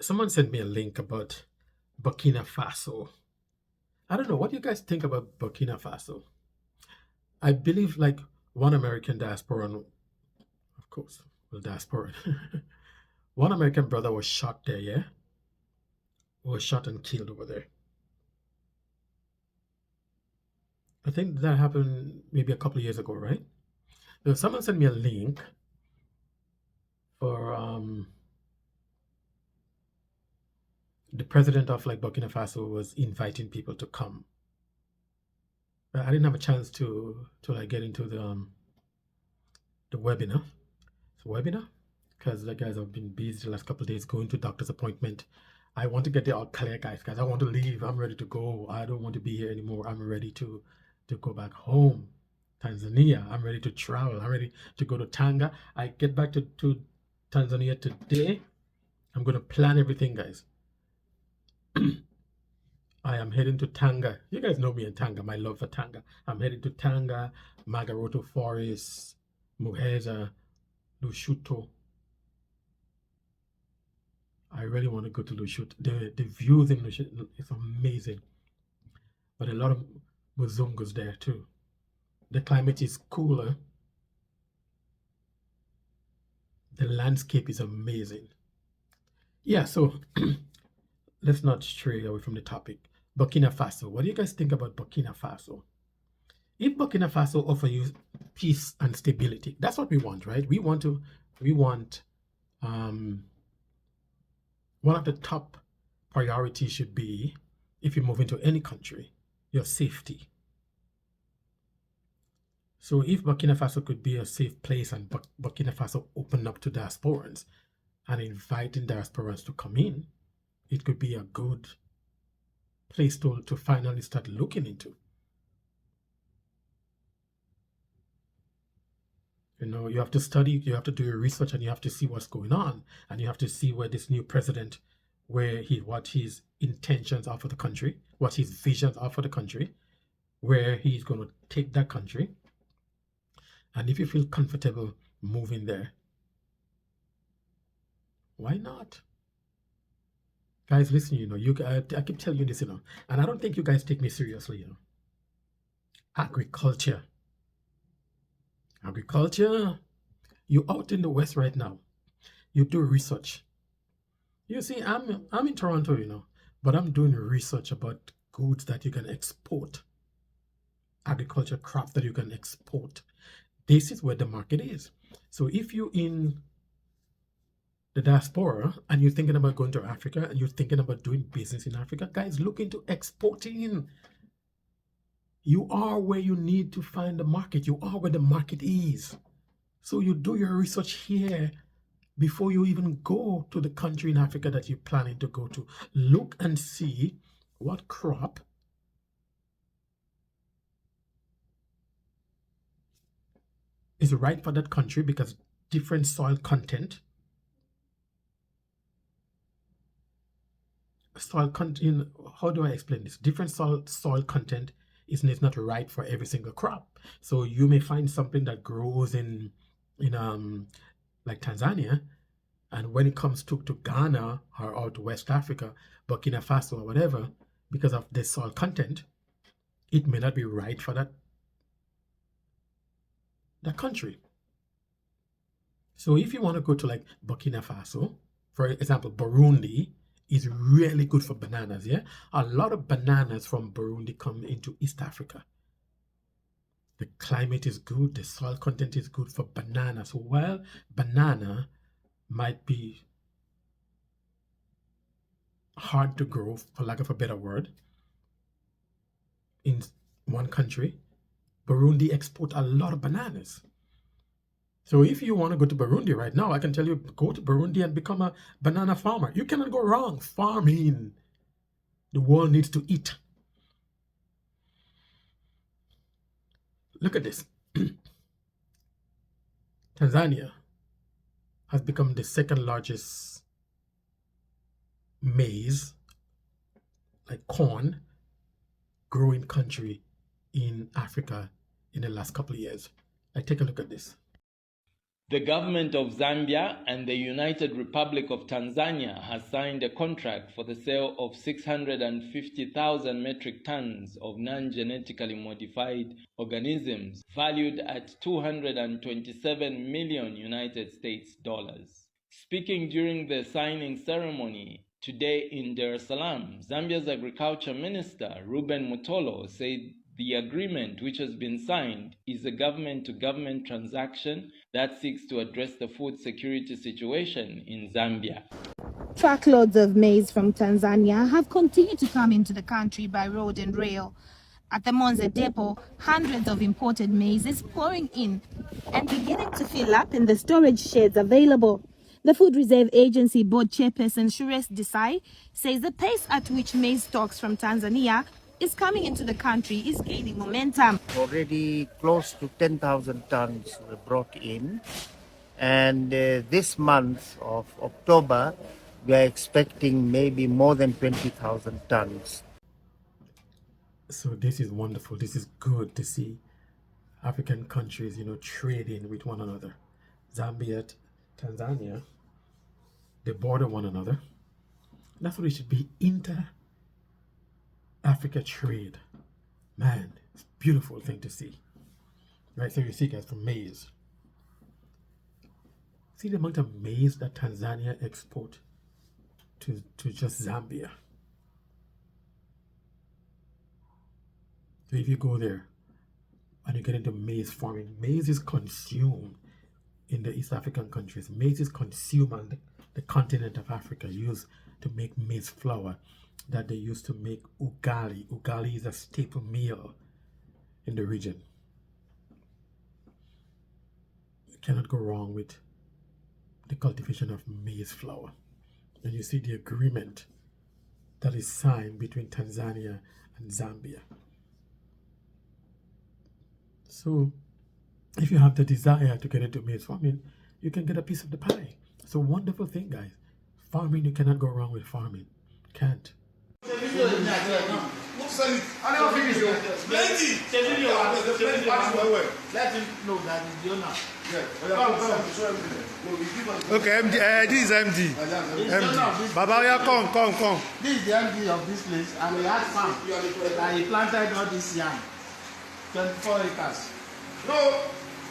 Someone sent me a link about Burkina Faso. I don't know. What do you guys think about Burkina Faso? I believe like one American diaspora, of course, well, diaspora. One American brother was shot there, yeah? Was shot and killed over there. I think that happened maybe a couple of years ago, right? Now, someone sent me a link for the president of like Burkina Faso was inviting people to come. I didn't have a chance to like get into the webinar. It's a webinar because like guys, I've been busy the last couple of days going to doctor's appointment. I want to get it all clear, guys. I want to leave. I'm ready to go. I don't want to be here anymore. I'm ready to go back home. Tanzania. I'm ready to travel. I'm ready to go to Tanga. I get back to Tanzania today. I'm going to plan everything, guys. I am heading to Tanga. You guys know me in Tanga, my love for Tanga. I'm heading to Tanga, Magaroto Forest, Muheza, Lushoto. I really want to go to Lushoto. The views in Lushoto is amazing. But a lot of Muzungus there too. The climate is cooler. The landscape is amazing. Yeah, so let's not stray away from the topic. Burkina Faso. What do you guys think about Burkina Faso? If Burkina Faso offers you peace and stability, that's what we want, right? We want one of the top priorities should be, if you move into any country, your safety. So if Burkina Faso could be a safe place and Burkina Faso open up to diasporans and inviting diasporans to come in, it could be a good place to finally start looking into. You know, you have to study, you have to do your research, and you have to see what's going on, and you have to see where this new president, what his intentions are for the country, what his visions are for the country, where he's going to take that country. And if you feel comfortable moving there, why not? Guys, listen, you know, I keep telling you this, you know, and I don't think you guys take me seriously, you know. Agriculture. You out in the West right now. You do research. You see, I'm in Toronto, you know, but I'm doing research about goods that you can export. Agriculture crops that you can export. This is where the market is. So if you're in the diaspora and you're thinking about going to Africa and you're thinking about doing business in Africa, guys, look into exporting. You are where you need to find the market. You are where the market is. So you do your research here before you even go to the country in Africa that you're planning to go to. Look and see what crop is right for that country, because different soil content. How do I explain this? Different soil content is not right for every single crop. So you may find something that grows in like Tanzania, and when it comes to Ghana or out to West Africa, Burkina Faso or whatever, because of the soil content, it may not be right for that country. So if you want to go to like Burkina Faso, for example, Burundi is really good for bananas, yeah? A lot of bananas from Burundi come into East Africa. The climate is good, the soil content is good for bananas. So while banana might be hard to grow, for lack of a better word, in one country, Burundi export a lot of bananas. So if you want to go to Burundi right now, I can tell you, go to Burundi and become a banana farmer. You cannot go wrong farming. The world needs to eat. Look at this. Tanzania has become the second largest maize, like corn, growing country in Africa in the last couple of years. Like, take a look at this. The government of Zambia and the United Republic of Tanzania has signed a contract for the sale of 650,000 metric tons of non-genetically modified organisms valued at 227 million United States dollars. Speaking during the signing ceremony today in Dar es Salaam, Zambia's Agriculture Minister Ruben Mutolo said the agreement which has been signed is a government-to-government transaction that seeks to address the food security situation in Zambia. Truckloads of maize from Tanzania have continued to come into the country by road and rail. At the Maize depot, hundreds of imported maize is pouring in and beginning to fill up in the storage sheds available. The Food Reserve Agency Board Chairperson Shures Desai says the pace at which maize stocks from Tanzania is coming into the country is gaining momentum. Already close to 10,000 tons were brought in, and this month of October we are expecting maybe more than 20,000 tons. So this is wonderful. This is good to see African countries, trading with one another. Zambia, Tanzania, they border one another. That's what it should be, inter-Africa trade. Man, it's a beautiful thing to see. Right, so you see guys from maize. See the amount of maize that Tanzania export to just Zambia. So if you go there and you get into maize farming, maize is consumed in the East African countries. Maize is consumed on the continent of Africa, used to make maize flour that they used to make ugali. Ugali is a staple meal in the region. You cannot go wrong with the cultivation of maize flour. And you see the agreement that is signed between Tanzania and Zambia. So if you have the desire to get into maize farming, you can get a piece of the pie. It's a wonderful thing, guys. Farming, you cannot go wrong with farming. Can't. Okay, MD, this is MD. MD. Baba, come. This is the MD of this place, and he had farm. And he planted all this yam. 24 acres. No,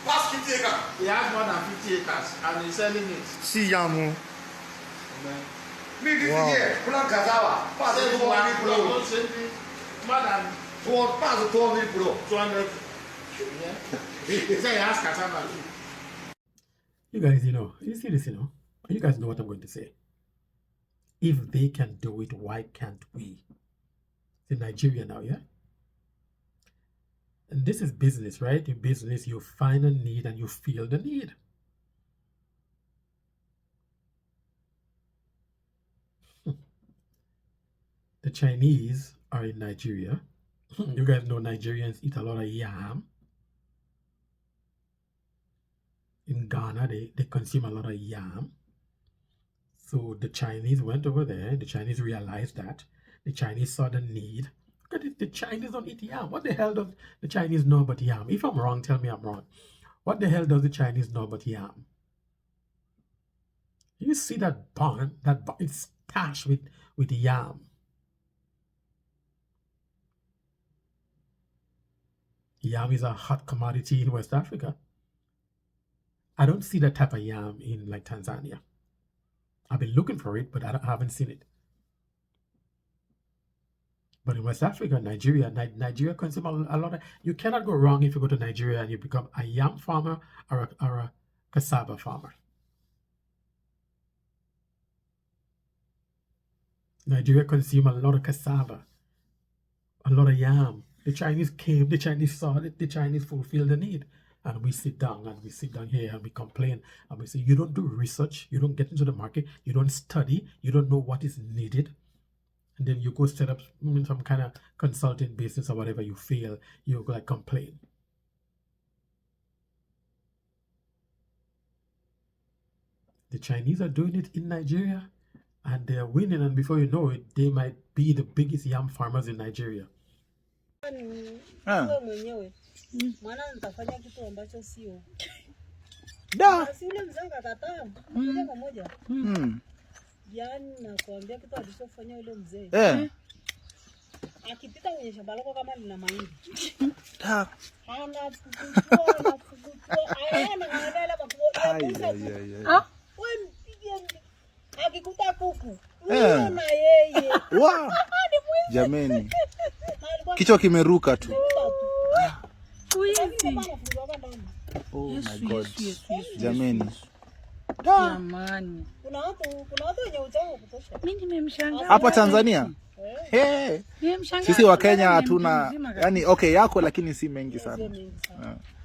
past 50 acres. He has more than 50 acres, and he's selling it. See yam. Me this Wow. plant cassava. Pass it to 1 pro. More than 200. Yeah. He said he has cassava too. You guys, you see this, you guys know what I'm going to say. If they can do it, why can't we? It's in Nigeria now, yeah? And this is business, right? In business, you find a need and you feel the need. The Chinese are in Nigeria. You guys know Nigerians eat a lot of yam. In Ghana, they consume a lot of yam. So the Chinese went over there. The Chinese realized that. The Chinese saw the need. Look at it. The Chinese don't eat yam. What the hell does the Chinese know about yam? If I'm wrong, tell me I'm wrong. What the hell does the Chinese know about yam? You see that barn? It's stashed with yam. Yam is a hot commodity in West Africa. I don't see that type of yam in like Tanzania. I've been looking for it, but I haven't seen it. But in West Africa, Nigeria consumes a lot of. You cannot go wrong if you go to Nigeria and you become a yam farmer or a cassava farmer. Nigeria consumes a lot of cassava, a lot of yam. The Chinese came, the Chinese saw it, the Chinese fulfilled the need. And we sit down here and we complain and we say, you don't do research, you don't get into the market, you don't study, you don't know what is needed. And then you go set up some kind of consulting business or whatever, you fail, you go like complain. The Chinese are doing it in Nigeria and they're winning, and before you know it, they might be the biggest yam farmers in Nigeria. Da. Basi yule mzee akakataa. Moja kwa moja. Yaani nakwambia kitu alichofanya yule mzee. Akipita kwenye shamba lako kama lina mahindi. Da. Anafukua. Wewe mpige akikuta kuku. Unaona yeye. Wow. Jameni. Kichwa kimeruka tu. Oh my God. Jameni. Jamani. Kuna watu wenye uchawi kutosha. Mimi nimemshangaa. Hapa Tanzania? Sisi wa Kenya hatuna, yani okay yako lakini si mengi sana.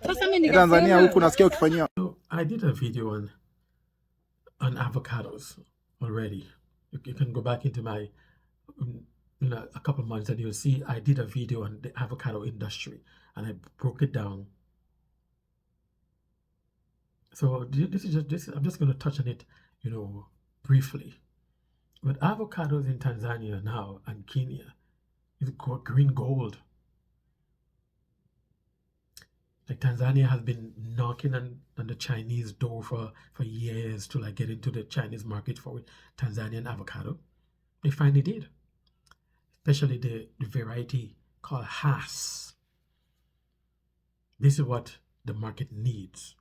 Sasa mimi Tanzania huku nasikia ukifanyia. So I did a video on avocados already. You can go back into my a couple of months and you'll see I did a video on the avocado industry and I broke it down. So this is just I'm just going to touch on it, briefly. But avocados in Tanzania now and Kenya is green gold. Like Tanzania has been knocking on the Chinese door for years to like get into the Chinese market for Tanzanian avocado. They finally did. Especially the variety called Hass. This is what the market needs.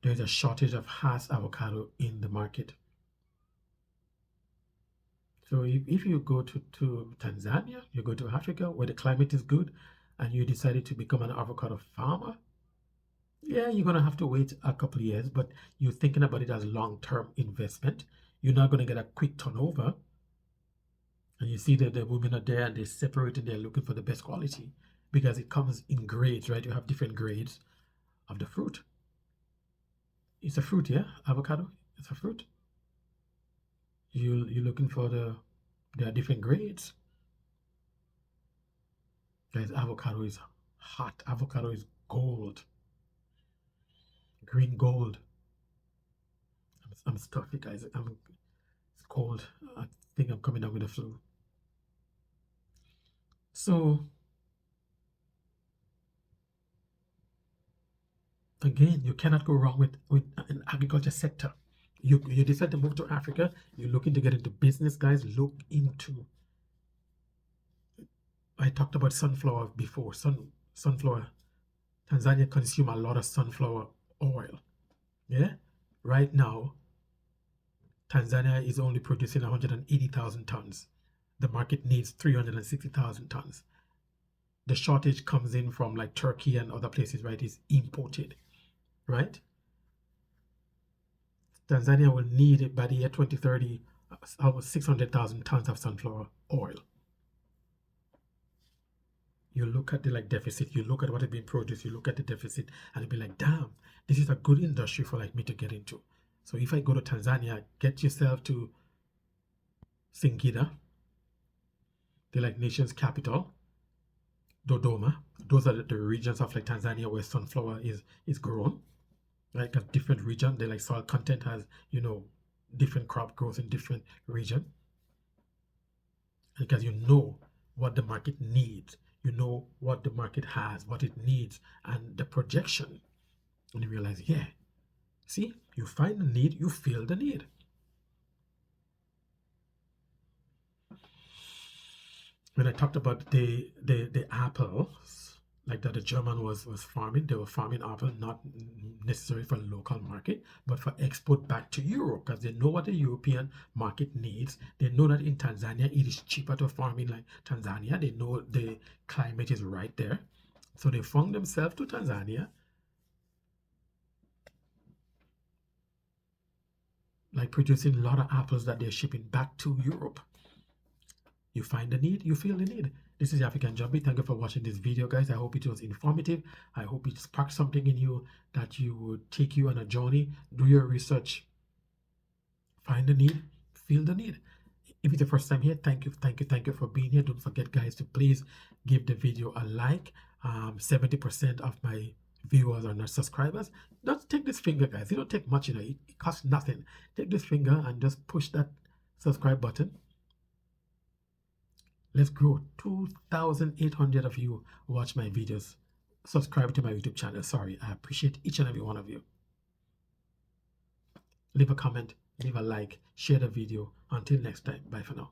There's a shortage of Hass avocado in the market. So if you go to Tanzania, you go to Africa where the climate is good and you decided to become an avocado farmer, yeah, you're going to have to wait a couple of years, but you're thinking about it as long-term investment. You're not going to get a quick turnover. And you see that the women are there and they're separated, they're looking for the best quality because it comes in grades, right? You have different grades of the fruit. It's a fruit, yeah? Avocado, it's a fruit. You're looking for there are different grades. Guys, avocado is hot. Avocado is gold. Green gold. I'm stuffy, guys. It's cold. I think I'm coming down with the flu. So again, you cannot go wrong with an agriculture sector. You decide to move to Africa, you're looking to get into business, guys, look into, I talked about sunflower before, sunflower. Tanzania consume a lot of sunflower oil, yeah? Right now, Tanzania is only producing 180,000 tons. The market needs 360,000 tons. The shortage comes in from like Turkey and other places, right? It's imported, right? Tanzania will need by the year 2030 almost 600,000 tons of sunflower oil. You look at the deficit, you look at what is being produced, you look at the deficit, and you'll be like, damn, this is a good industry for me to get into. So if I go to Tanzania, get yourself to Singida, the nation's capital, Dodoma. Those are the regions of Tanzania where sunflower is grown. Right, because different region, the soil content has, different crop grows in different region. Because you know what the market needs, you know what the market has, what it needs, and the projection. And you realize, yeah, see, you find the need, you feel the need. When I talked about the apples, that the German was farming, they were farming apple not necessarily for local market, but for export back to Europe, because they know what the European market needs. They know that in Tanzania it is cheaper to farm in Tanzania. They know the climate is right there, so they found themselves to Tanzania, producing a lot of apples that they're shipping back to Europe. You find the need, you feel the need. This is African Jumpy. Thank you for watching this video, guys. I hope it was informative. I hope it sparked something in you that you would take you on a journey. Do your research. Find the need, feel the need. If it's your first time here, thank you for being here. Don't forget, guys, to please give the video a like. 70% of my viewers are not subscribers. Just take this finger, guys. It don't take much, it costs nothing. Take this finger and just push that subscribe button. Let's grow. 2,800 of you watch my videos subscribe to my YouTube channel. Sorry, I appreciate each and every one of you. Leave a comment, leave a like, share the video. Until next time, bye for now.